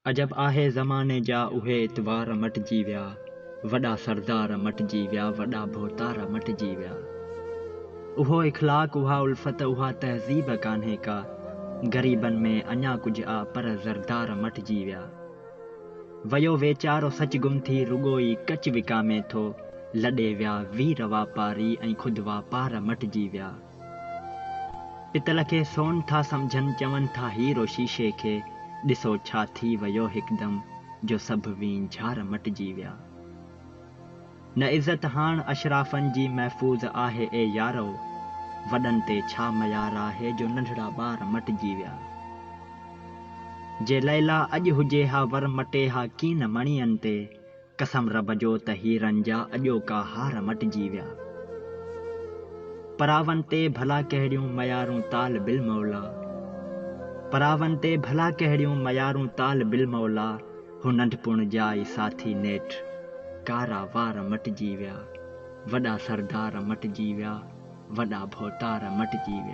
अजब आहे ज़माने जा उहे इतवार मटिजी विया, वॾा सरदार मटिजी विया, वॾा भोतार मटिजी विया। उहो इख़लाक़, उहा उल्फत, उहा तहज़ीब कान्हे का। ग़रीबनि में अञा कुझु आ पर ज़रदार मटिजी विया। वयो वेचारो सच गुम थी रुॻो ई कच विकामे थो, लॾे विया वीर वापारी ऐं ख़ुदि वापार मटिजी विया। पितल खे सोन था सम्झनि, चवनि था हीरो शीशे खे, ॾिसो छा थी वियो हिकदमि जो सभु वींझार मटिजी विया। न इज़त हाण अशराफ़नि जी महफ़ूज़ आहे ए यारो, वॾनि ते छा मयार आहे जो नंढड़ा ॿार मटिजी विया। जे लैला अॼु हुजे हा वर मटे हा कीन मणियनि ते, कसम रब जो त हीरनि जा अॼोका हार मटिजी विया। परावनि ते भला कहिड़ियूं मयारूं ताल बिल मौला, परावनि ते भला कहिड़ियूं मयारूं ताल बिल मौला, हू नंढपुण जा ई साथी नेठ कारा वार मटिजी विया। वॾा सरदार मटिजी विया, वॾा भोतार मटिजी विया।